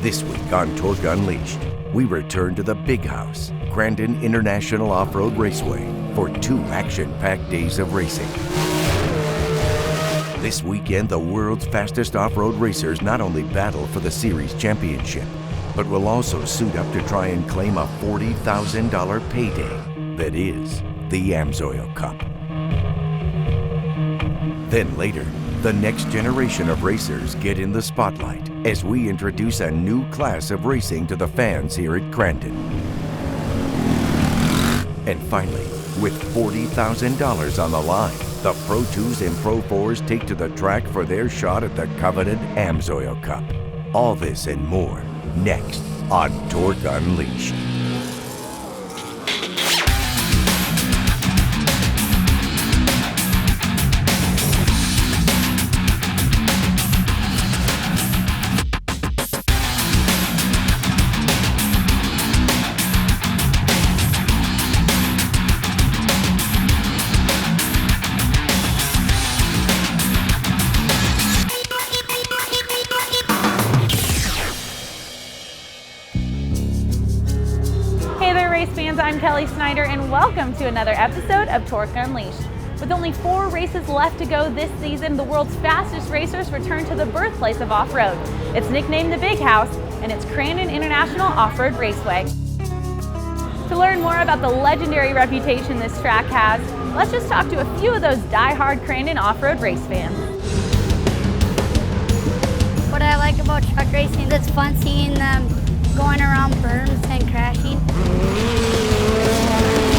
This week on Torc Unleashed, we return to the Big House, Crandon International Off-Road Raceway, for 2 action-packed days of racing. This weekend, the world's fastest off-road racers not only battle for the series championship, but will also suit up to try and claim a $40,000 payday that is the Amsoil Cup. Then later, the next generation of racers get in the spotlight as we introduce a new class of racing to the fans here at Crandon. And finally, with $40,000 on the line, the Pro 2s and Pro 4s take to the track for their shot at the coveted Amsoil Cup. All this and more next on Torc Unleashed. Fans, I'm Kelly Snyder and welcome to another episode of Torc Unleashed. With only 4 races left to go this season, the world's fastest racers return to the birthplace of off-road. It's nicknamed the Big House and it's Crandon International Off-Road Raceway. To learn more about the legendary reputation this track has, let's just talk to a few of those die-hard Crandon off-road race fans. What I like about truck racing, it's fun seeing them going around berms and crashing.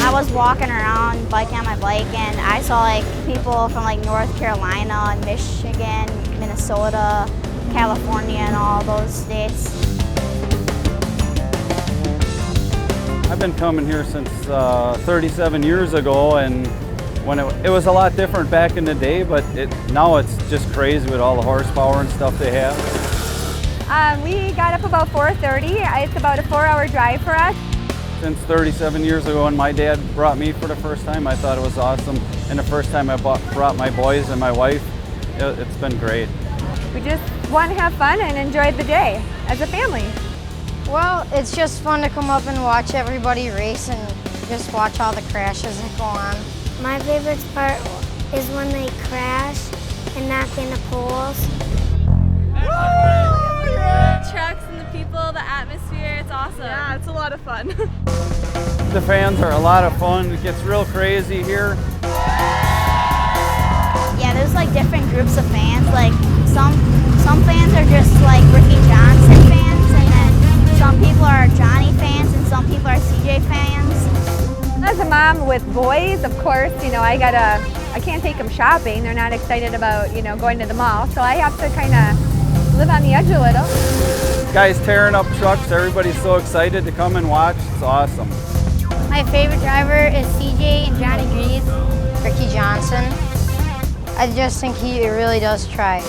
I was walking around biking on my bike and I saw people from North Carolina, Michigan, Minnesota, California, and all those states. I've been coming here since 37 years ago, and when it was a lot different back in the day, but now it's just crazy with all the horsepower and stuff they have. We got up about 4:30. It's about a 4-hour drive for us. Since 37 years ago when my dad brought me for the first time, I thought it was awesome. And the first time I brought my boys and my wife, it's been great. We just want to have fun and enjoy the day as a family. Well, it's just fun to come up and watch everybody race and just watch all the crashes that go on. My favorite part is when they crash and knock into poles. The trucks and the people, the atmosphere, it's awesome. Yeah, it's a lot of fun. The fans are a lot of fun. It gets real crazy here. Yeah, there's different groups of fans. Some fans are just Ricky Johnson fans, and then some people are Johnny fans, and some people are CJ fans. As a mom with boys, of course, I can't take them shopping. They're not excited about, going to the mall, so I have to kind of live on the edge a little. Guys tearing up trucks, everybody's so excited to come and watch. It's awesome. My favorite driver is CJ and Johnny Grease. Ricky Johnson. I just think he really does try.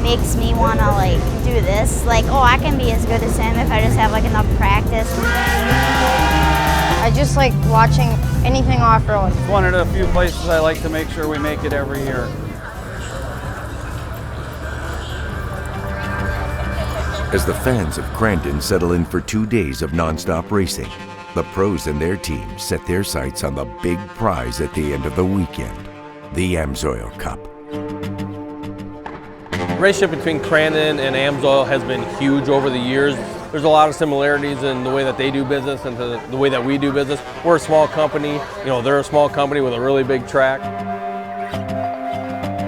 Makes me want to do this. I can be as good as him if I just have enough practice. I just like watching anything off-road. It's one of the few places I like to make sure we make it every year. As the fans of Crandon settle in for 2 days of non-stop racing, the pros and their teams set their sights on the big prize at the end of the weekend, the Amsoil Cup. The relationship between Crandon and Amsoil has been huge over the years. There's a lot of similarities in the way that they do business and to the way that we do business. We're a small company, they're a small company with a really big track.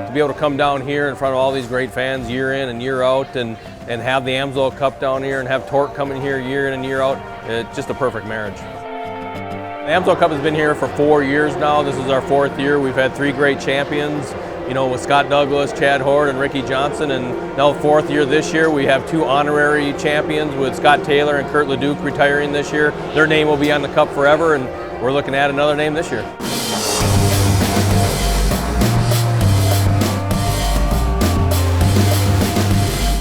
To be able to come down here in front of all these great fans year in and year out and have the Amsoil Cup down here and have Torc coming here year in and year out, it's just a perfect marriage. The Amsoil Cup has been here for 4 years now. This is our 4th year. We've had 3 great champions, with Scott Douglas, Chad Horde, and Ricky Johnson, and now 4th year this year. We have 2 honorary champions with Scott Taylor and Kurt LeDuc retiring this year. Their name will be on the Cup forever, and we're looking at another name this year.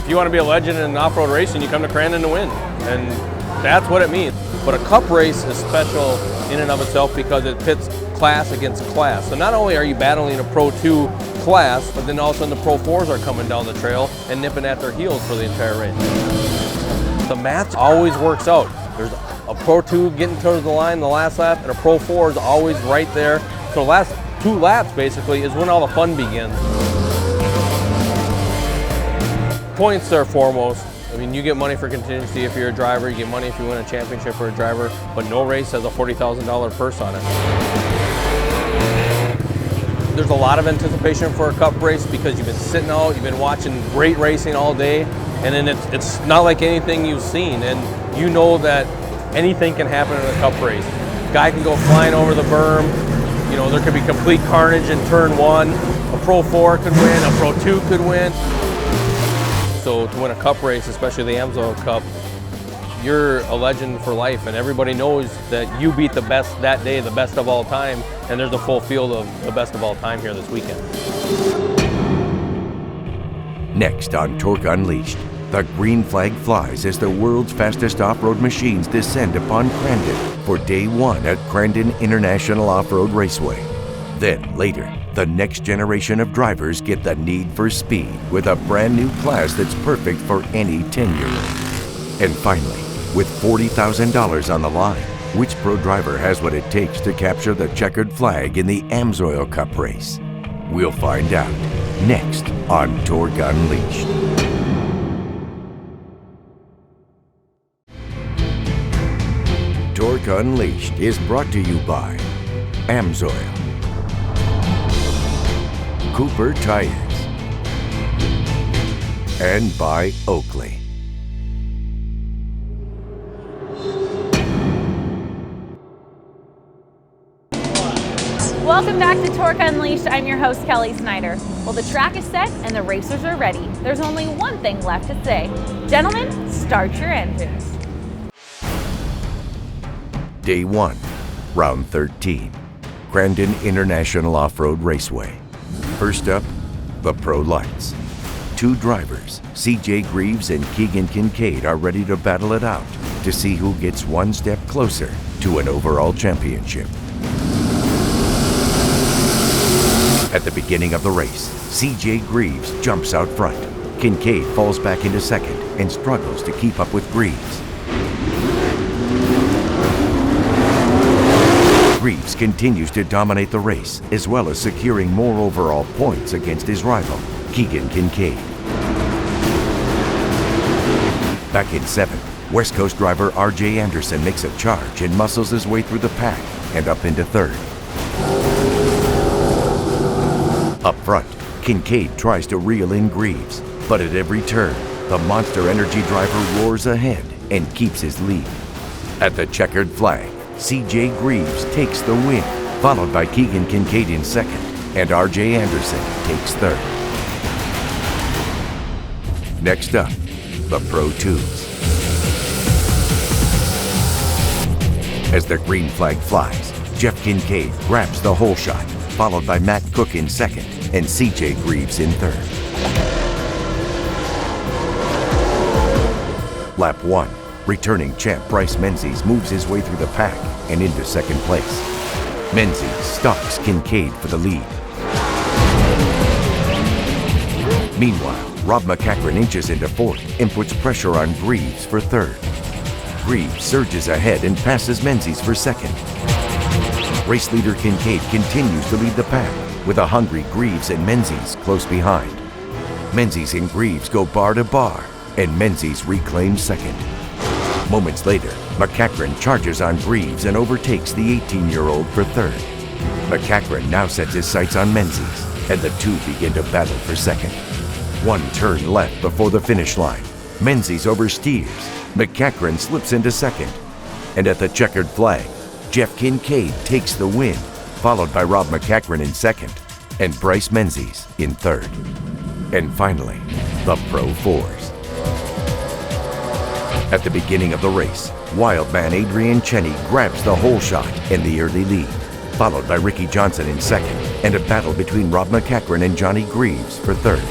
If you want to be a legend in off-road racing, you come to Crandon to win, and that's what it means. But a cup race is special in and of itself because it pits class against class. So not only are you battling a Pro 2 class, but then all of a sudden the Pro 4s are coming down the trail and nipping at their heels for the entire race. the math always works out. There's a Pro 2 getting towards the line the last lap, and a Pro 4 is always right there. So the last 2 laps basically is when all the fun begins. Points are foremost. I mean, you get money for contingency if you're a driver, you get money if you win a championship for a driver, but no race has a $40,000 purse on it. There's a lot of anticipation for a cup race because you've been sitting out, you've been watching great racing all day, and then it's not like anything you've seen, and you know that anything can happen in a cup race. Guy can go flying over the berm, you know, there could be complete carnage in turn 1, a Pro 4 could win, a Pro 2 could win. So to win a cup race, especially the AMSOIL Cup, you're a legend for life, and everybody knows that you beat the best that day, the best of all time, and there's a full field of the best of all time here this weekend. Next on Torc Unleashed, the green flag flies as the world's fastest off-road machines descend upon Crandon for day 1 at Crandon International Off-Road Raceway. Then later, the next generation of drivers get the need for speed with a brand new class that's perfect for any 10-year-old. And finally, with $40,000 on the line, which pro driver has what it takes to capture the checkered flag in the AMSOIL Cup race? We'll find out next on Torc Unleashed. Torc Unleashed is brought to you by AMSOIL, Cooper Tires, and by Oakley. Welcome back to Torc Unleashed. I'm your host, Kelly Snyder. Well, the track is set and the racers are ready. There's only one thing left to say. Gentlemen, start your engines. Day 1, Round 13, Crandon International Off-Road Raceway. First up, the Pro Lights. 2 drivers, CJ Greaves and Keegan Kincaid, are ready to battle it out to see who gets one step closer to an overall championship. At the beginning of the race, CJ Greaves jumps out front. Kincaid falls back into second and struggles to keep up with Greaves. Greaves continues to dominate the race, as well as securing more overall points against his rival, Keegan Kincaid. Back in 7th, West Coast driver RJ Anderson makes a charge and muscles his way through the pack and up into 3rd. Up front, Kincaid tries to reel in Greaves, but at every turn, the Monster Energy driver roars ahead and keeps his lead. At the checkered flag, CJ Greaves takes the win, followed by Keegan Kincaid in 2nd, and RJ Anderson takes 3rd. Next up, the Pro 2s. As the green flag flies, Jeff Kincaid grabs the hole shot, followed by Matt Cook in 2nd and CJ Greaves in 3rd. Lap 1, returning champ Bryce Menzies moves his way through the pack and into 2nd place. Menzies stalks Kincaid for the lead. Meanwhile, Rob McCachran inches into 4th and puts pressure on Greaves for 3rd. Greaves surges ahead and passes Menzies for 2nd. Race leader Kincaid continues to lead the pack, with a hungry Greaves and Menzies close behind. Menzies and Greaves go bar to bar, and Menzies reclaims 2nd. Moments later, McCachran charges on Greaves and overtakes the 18-year-old for 3rd. McCachran now sets his sights on Menzies, and the two begin to battle for 2nd. 1 turn left before the finish line. Menzies oversteers. McCachran slips into 2nd. And at the checkered flag, Jeff Kincaid takes the win, followed by Rob McCachran in 2nd and Bryce Menzies in 3rd. And finally, the Pro 4s. At the beginning of the race, wildman Adrian Cheney grabs the hole shot and the early lead, followed by Ricky Johnson in 2nd and a battle between Rob McCachran and Johnny Greaves for 3rd.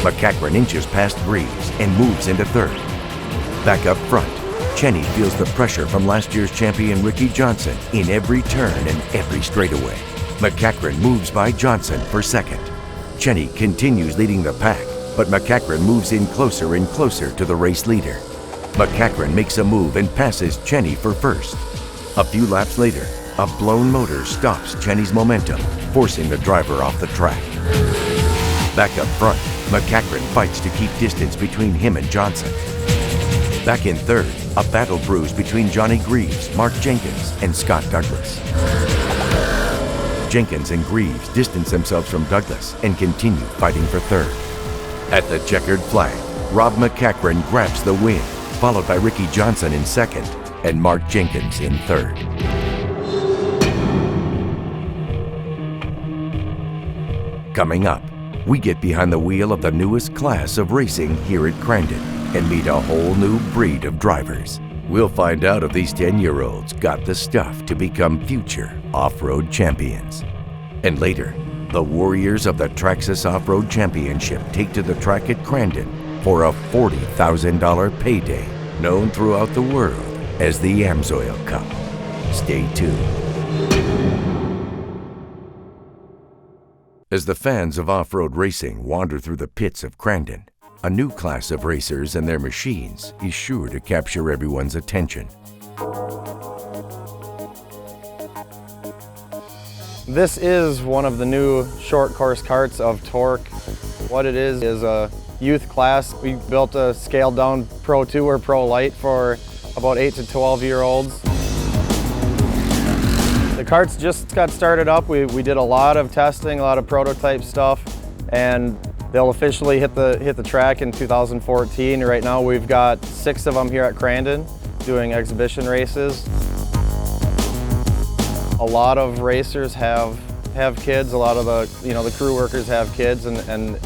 McCachran inches past Greaves and moves into 3rd. Back up front, Cheney feels the pressure from last year's champion Ricky Johnson in every turn and every straightaway. McCachran moves by Johnson for 2nd. Cheney continues leading the pack, but McCachran moves in closer and closer to the race leader. McCachran makes a move and passes Cheney for first. A few laps later, a blown motor stops Cheney's momentum, forcing the driver off the track. Back up front, McCachran fights to keep distance between him and Johnson. Back in third, a battle brews between Johnny Greaves, Mark Jenkins, and Scott Douglas. Jenkins and Greaves distance themselves from Douglas and continue fighting for third. At the checkered flag, Rob McCachran grabs the win, followed by Ricky Johnson in second and Mark Jenkins in third. Coming up, we get behind the wheel of the newest class of racing here at Crandon and meet a whole new breed of drivers. We'll find out if these 10-year-olds got the stuff to become future off-road champions. And later, the warriors of the Traxxas Off-Road Championship take to the track at Crandon for a $40,000 payday, known throughout the world as the AMSOIL Cup. Stay tuned. As the fans of off-road racing wander through the pits of Crandon, a new class of racers and their machines is sure to capture everyone's attention. This is one of the new short course karts of Torc. What it is a youth class. We built a scaled down Pro 2 or Pro Light for about 8 to 12-year-olds. The karts just got started up. We did a lot of testing, a lot of prototype stuff, and they'll officially hit the track in 2014. Right now we've got 6 of them here at Crandon doing exhibition races. A lot of racers have kids. A lot of the crew workers have kids, and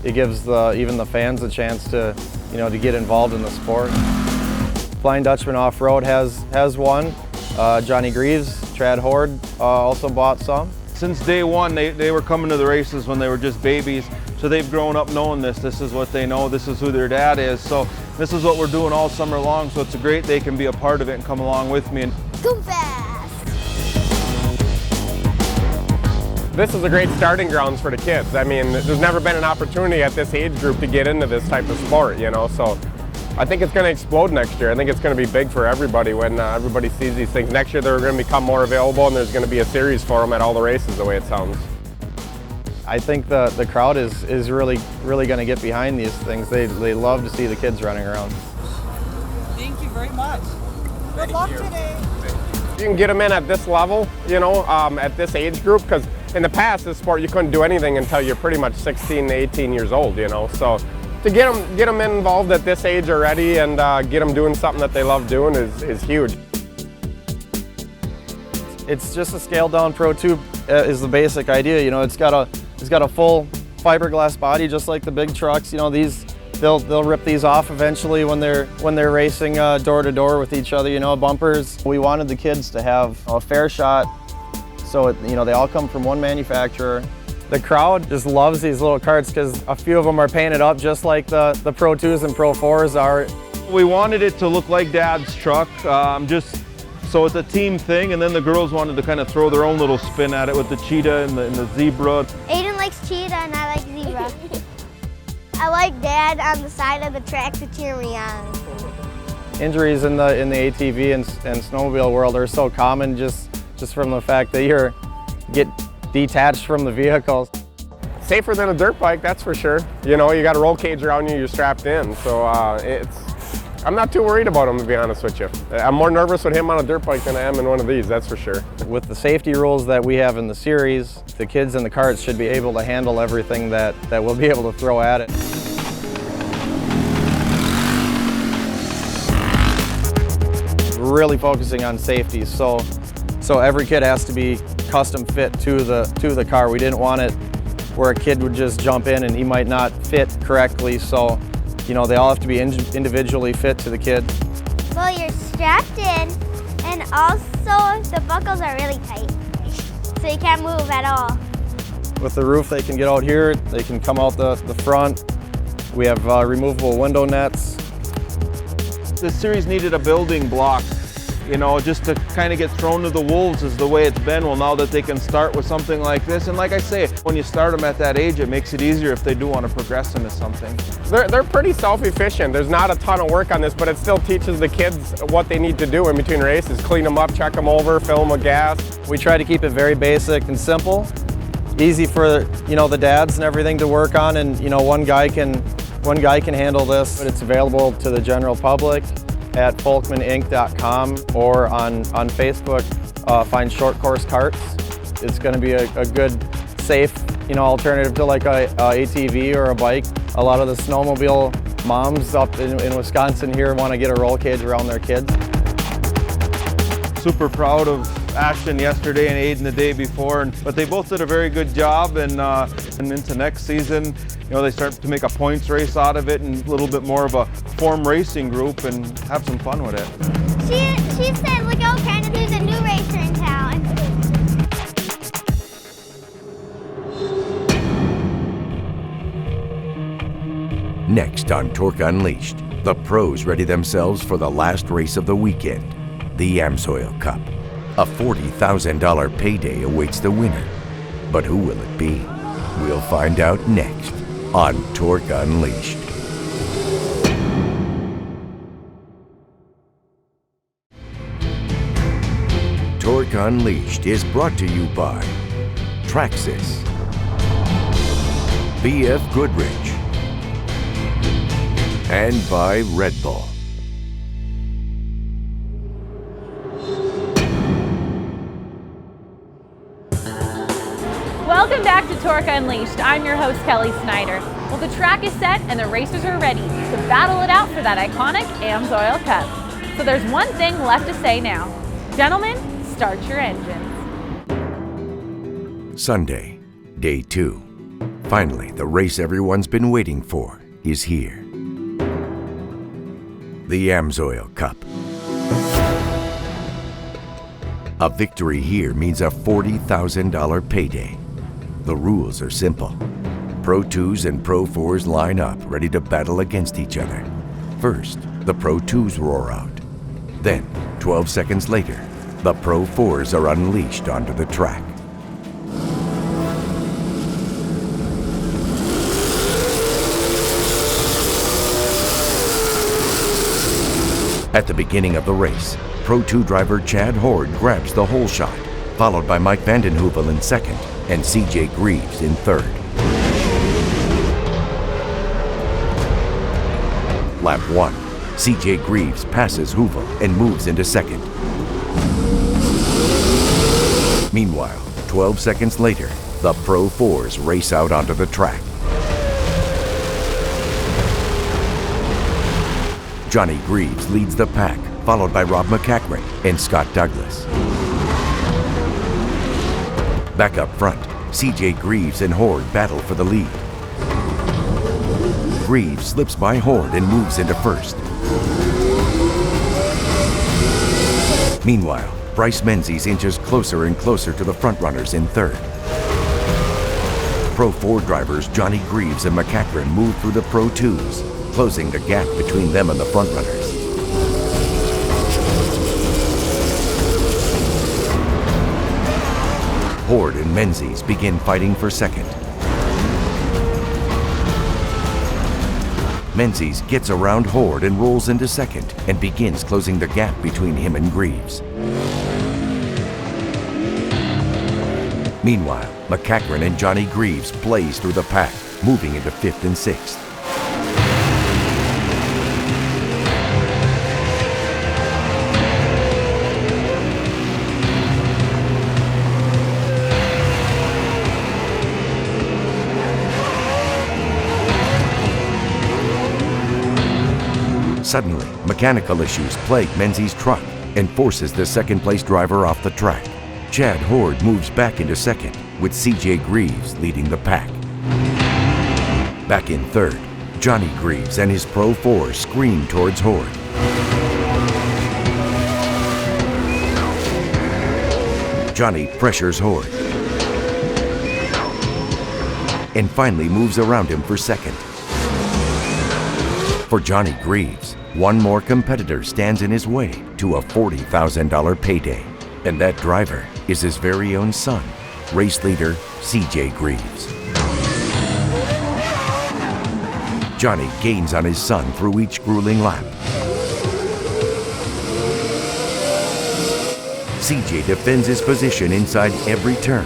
it gives even the fans a chance to to get involved in the sport. Flying Dutchman Off-Road has one. Johnny Greaves, Trad Horde also bought some. Since day one, they were coming to the races when they were just babies, so they've grown up knowing this. This is what they know, this is who their dad is. So this is what we're doing all summer long, so it's great they can be a part of it and come along with me. Go fast! This is a great starting grounds for the kids. I mean, there's never been an opportunity at this age group to get into this type of sport, so I think it's going to explode next year. I think it's going to be big for everybody when everybody sees these things. Next year they're going to become more available, and there's going to be a series for them at all the races, the way it sounds. I think the crowd is really going to get behind these things. They love to see the kids running around. Thank you very much. Good luck today. You can get them in at this level, at this age group, because in the past, this sport, you couldn't do anything until you're pretty much 16 to 18 years old, so to get them involved at this age already and get them doing something that they love doing is huge. It's just a scaled down Pro 2 is the basic idea. It's got a full fiberglass body just like the big trucks. They'll rip these off eventually when they're racing door to door with each other. Bumpers. We wanted the kids to have a fair shot, so they all come from one manufacturer. The crowd just loves these little karts because a few of them are painted up just like the Pro 2s and Pro 4s are. We wanted it to look like Dad's truck, just so it's a team thing, and then the girls wanted to kind of throw their own little spin at it with the cheetah and the zebra. Aiden likes cheetah and I like zebra. I like Dad on the side of the track to cheer me on. Injuries in the ATV and snowmobile world are so common just from the fact that you get detached from the vehicles. Safer than a dirt bike, that's for sure. You got a roll cage around you, you're strapped in. So I'm not too worried about him, to be honest with you. I'm more nervous with him on a dirt bike than I am in one of these, that's for sure. With the safety rules that we have in the series, the kids in the karts should be able to handle everything that we'll be able to throw at it. We're really focusing on safety, so every kid has to be custom fit to the car. We didn't want it where a kid would just jump in and he might not fit correctly, so they all have to be individually fit to the kid. Well, you're strapped in, and also the buckles are really tight, so you can't move at all. With the roof, they can get out here, they can come out the front. We have removable window nets. This series needed a building block You know, just to kind of get thrown to the wolves is the way it's been. Well, now that they can start with something like this, and like I say, when you start them at that age, it makes it easier if they do want to progress into something. They're pretty self-efficient. There's not a ton of work on this, but it still teaches the kids what they need to do in between races. Clean them up, check them over, fill them with gas. We try to keep it very basic and simple, easy for the dads and everything to work on, and one guy can handle this. It's available to the general public at folkmaninc.com or on Facebook. Find short course carts. It's going to be a good, safe alternative to like a ATV or a bike. A lot of the snowmobile moms up in Wisconsin here want to get a roll cage around their kids. Super proud of Ashton yesterday and Aiden the day before, but they both did a very good job, and into next season, they start to make a points race out of it and a little bit more of a form racing group and have some fun with it. She said, look out, Crandon, there's a new racer in town. Next on Torc Unleashed, the pros ready themselves for the last race of the weekend, the Amsoil Cup. A $40,000 payday awaits the winner. But who will it be? We'll find out next on Torc Unleashed. Torc Unleashed is brought to you by Traxxas, BF Goodrich, and by Red Bull. Welcome back to Torc Unleashed. I'm your host, Kelly Snyder. Well, the track is set and the racers are ready to battle it out for that iconic Amsoil Cup. So there's one thing left to say now. Gentlemen, start your engines. Sunday, day 2. Finally, the race everyone's been waiting for is here. The Amsoil Cup. A victory here means a $40,000 payday. The rules are simple. Pro 2s and Pro 4s line up, ready to battle against each other. First, the Pro 2s roar out. Then, 12 seconds later, the Pro 4s are unleashed onto the track. At the beginning of the race, Pro 2 driver Chad Horde grabs the hole shot, followed by Mike Vandenheuvel in second and CJ Greaves in third. Lap 1, CJ Greaves passes Heuvel and moves into second. Meanwhile, 12 seconds later, the Pro 4s race out onto the track. Johnny Greaves leads the pack, followed by Rob McCachran and Scott Douglas. Back up front, CJ Greaves and Horde battle for the lead. Greaves slips by Horde and moves into first. Meanwhile, Bryce Menzies inches closer and closer to the frontrunners in third. Pro 4 drivers Johnny Greaves and McCachran move through the Pro 2s, closing the gap between them and the frontrunners. Horde and Menzies begin fighting for second. Menzies gets around Horde and rolls into second and begins closing the gap between him and Greaves. Meanwhile, McCachran and Johnny Greaves blaze through the pack, moving into fifth and sixth. Suddenly, mechanical issues plague Menzies' truck and forces the second-place driver off the track. Chad Horde moves back into second, with CJ Greaves leading the pack. Back in third, Johnny Greaves and his Pro 4 scream towards Horde. Johnny pressures Horde and finally moves around him for second. For Johnny Greaves, one more competitor stands in his way to a $40,000 payday. And that driver is his very own son, race leader CJ Greaves. Johnny gains on his son through each grueling lap. CJ defends his position inside every turn.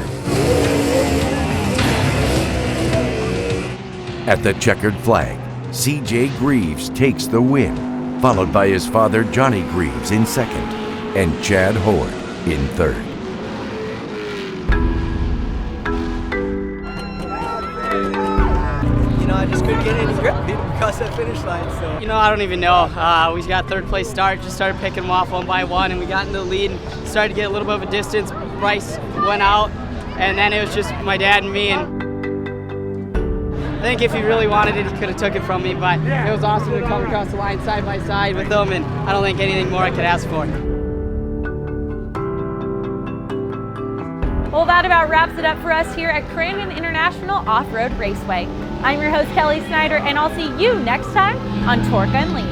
At the checkered flag, CJ Greaves takes the win, followed by his father Johnny Greaves in second and Chad Horde in third. I just couldn't get any grip across that finish line. So I don't even know. We got third place start, just started picking them off one by one, and we got into the lead and started to get a little bit of a distance. Bryce went out, and then it was just my dad and me. And I think if he really wanted it, he could have took it from me, but it was awesome to come across the line side by side with them, and I don't think anything more I could ask for. Well, that about wraps it up for us here at Crandon International Off-Road Raceway. I'm your host, Kelly Snyder, and I'll see you next time on Torc Unleashed.